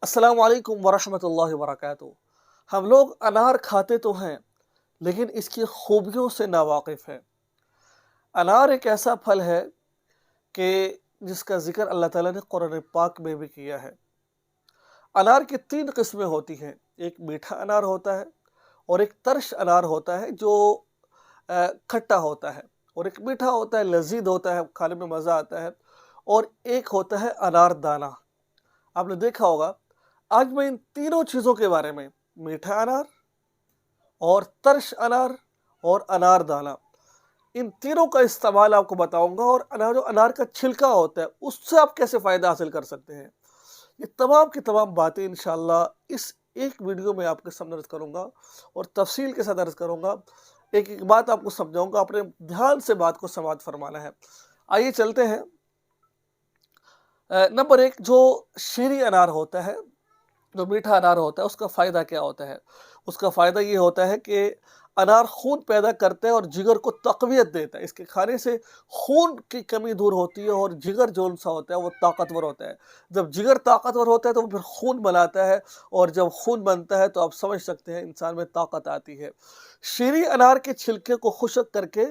अस्सलाम वालेकुम वरहमतुल्लाहि वबरकातुहू। हम लोग अनार खाते तो हैं लेकिन इसकी खूबियों से नावाकिफ़ हैं। अनार एक ऐसा फल है कि जिसका ज़िक्र अल्लाह ताला ने कुरान पाक में भी किया है। अनार की 3 किस्में होती हैं, एक मीठा अनार होता है और एक तर्श अनार होता है जो खट्टा होता है, और एक मीठा होता है, लज़ीज़ होता है, खाने में मज़ा आता है, और एक होता है अनार दाना। आपने देखा होगा। आज मैं इन तीनों चीज़ों के बारे में, मीठा अनार और तर्श अनार और अनार दाना, इन तीनों का इस्तेमाल आपको बताऊंगा, और जो अनार का छिलका होता है उससे आप कैसे फ़ायदा हासिल कर सकते हैं। ये तमाम की तमाम बातें इंशाअल्लाह इस एक वीडियो में आपके सामने अर्ज़ करूंगा और तफसील के साथ अर्ज़ करूंगा। एक एक बात आपको समझाऊंगा, अपने ध्यान से बात को समाअत फरमाना है। आइए चलते हैं। नंबर 1, जो शीरी अनार होता है, जो मीठा अनार होता है, उसका फ़ायदा क्या होता है? उसका फ़ायदा ये होता है कि अनार खून पैदा करता है और जिगर को तक़वियत देता है। इसके खाने से खून की कमी दूर होती है और जिगर जौन-सा होता है वो ताकतवर होता है। जब जिगर ताकतवर होता है तो वो फिर खून बनाता है, और जब खून बनता है तो आप समझ सकते हैं इंसान में ताकत आती है। शीरी अनार के छिलके को खुश्क करके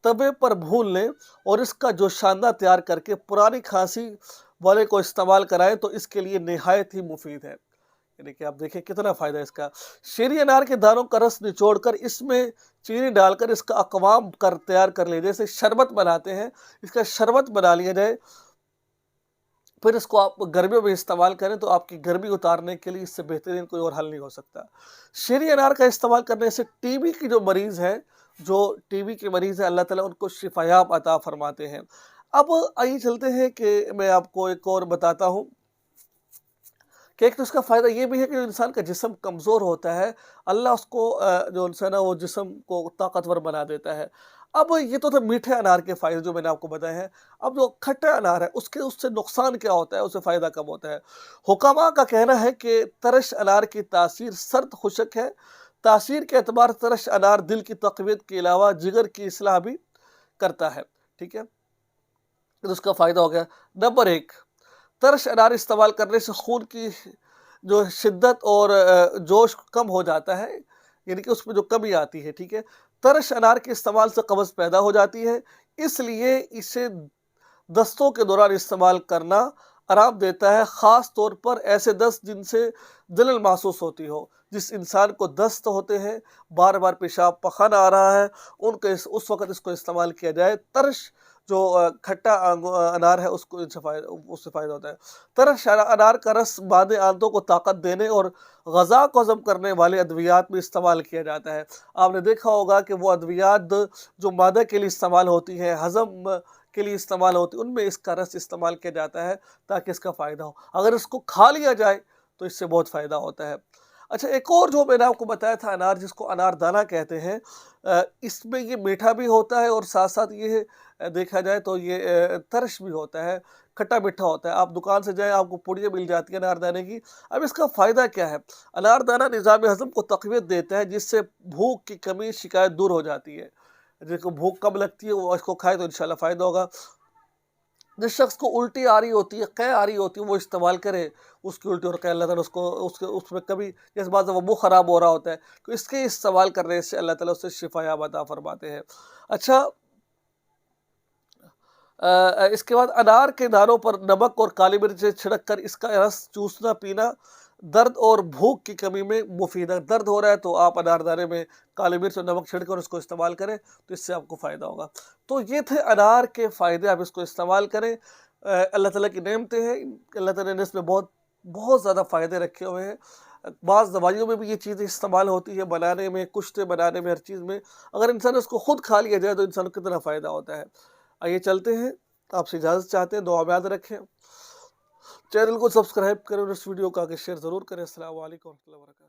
तवे पर भून लें और इसका जोशाना तैयार करके पुरानी खाँसी वाले को इस्तेमाल कराएँ तो इसके लिए निहायत ही मुफ़ीद है। यानी कि आप देखिए कितना फ़ायदा है इसका। शेरी अनार के दानों का रस निचोड़कर इसमें चीनी डालकर इसका अक़वाम तैयार कर लीजिए, जैसे शरबत बनाते हैं, इसका शरबत बना लिया जाए। फिर इसको आप गर्मियों में इस्तेमाल करें तो आपकी गर्मी उतारने के लिए इससे बेहतरीन कोई और हल नहीं हो सकता। शेरी अनार का इस्तेमाल करने से टीबी की जो मरीज़ हैं, जो टीबी के मरीज़ हैं, अल्लाह ताला उनको शिफ़ायाब अता फ़रमाते हैं। अब आइए चलते हैं कि मैं आपको एक और बताता हूँ कि एक तो इसका फ़ायदा ये भी है कि इंसान का जिस्म कमज़ोर होता है, अल्लाह उसको जो है ना वो जिस्म को ताकतवर बना देता है। अब ये तो थे मीठे अनार के फ़ायदे जो मैंने आपको बताए हैं। अब जो खट्टा अनार है उससे नुकसान क्या होता है, उससे फ़ायदा कब होता है? हुकामा का कहना है कि तरश अनार की तासीर सर्द खुश्क है। तासीर के एतबार तरश अनार दिल की तक़वियत के अलावा जिगर की इस्लाह भी करता है। ठीक है? तो उसका फ़ायदा हो गया। नंबर 1, तर्श अनार इस्तेमाल करने से खून की जो शिद्दत और जोश कम हो जाता है, यानी कि उसमें जो कमी आती है। ठीक है? तर्श अनार के इस्तेमाल से कब्ज़ पैदा हो जाती है, इसलिए इसे दस्तों के दौरान इस्तेमाल करना आराम देता है, ख़ास तौर पर ऐसे दस्त जिनसे जलन महसूस होती हो। जिस इंसान को दस्त होते हैं, बार बार पेशाब पखाना आ रहा है, उस वक़्त इसको इस्तेमाल किया जाए। तर्श जो खट्टा अनार है उससे फ़ायदा होता है। तर्श अनार का रस मादे आंतों को ताकत देने और ग़ज़ा को हज़म करने वाले अद्वियात में इस्तेमाल किया जाता है। आपने देखा होगा कि वो अद्वियात जो मादे के लिए इस्तेमाल होती हैं, हज़म के लिए इस्तेमाल होती है, उनमें इसका रस इस्तेमाल किया जाता है ताकि इसका फ़ायदा हो। अगर इसको खा लिया जाए तो इससे बहुत फ़ायदा होता है। अच्छा, एक और जो मैंने आपको बताया था अनार, जिसको अनार दाना कहते हैं, इसमें ये मीठा भी होता है और साथ-साथ ये देखा जाए तो ये तर्श भी होता है, खट्टा-मीठा होता है। आप दुकान से जाएँ आपको पुड़िया मिल जाती है अनारदाने की। अब इसका फ़ायदा क्या है? अनारदाना निज़ाम हज़म को तक़वियत देता है, जिससे भूख की कमी शिकायत दूर हो जाती है। जिसको भूख कम लगती है वो इसको खाए तो इंशाअल्लाह फ़ायदा होगा। जिस शख्स को उल्टी आ रही होती है, क़ै आ रही होती है, वो इस्तेमाल करे, उसकी उल्टी और क़ै अल्लाह ताला उसको उसमें कभी जिस बात से वो मुँह ख़राब हो रहा होता है, तो इसके इस्तेमाल करने से अल्लाह ताला उससे शिफ़ायाब अता फ़रमाते हैं। अच्छा, इसके बाद अनार के दानों पर नमक और काली मिर्च छिड़क कर इसका रस चूसना पीना दर्द और भूख की कमी में मुफीद है। दर्द हो रहा है तो आप अनारदाने में काली मिर्च और नमक छिड़क कर उसको इस्तेमाल करें तो इससे आपको फ़ायदा होगा। तो ये थे अनार के फ़ायदे, आप इसको इस्तेमाल करें। अल्लाह ताला की नेमतें हैं, अल्लाह ताला ने इसमें बहुत बहुत ज़्यादा फ़ायदे रखे हुए हैं। बाज़ दवाइयों में भी ये चीज़ें इस्तेमाल होती है, बनाने में, कुश्ते बनाने में, हर चीज़ में। अगर इंसान उसको खुद खा लिया जाए तो इंसान को कितना फ़ायदा होता है। आइए चलते हैं, आपसे इजाज़त चाहते हैं, दुआ में याद रखें। चैनल को सब्सक्राइब करें और इस वीडियो को आगे शेयर ज़रूर करें। अस्सलामु अलैकुम व रहमतुल्लाहि व बरकातहू।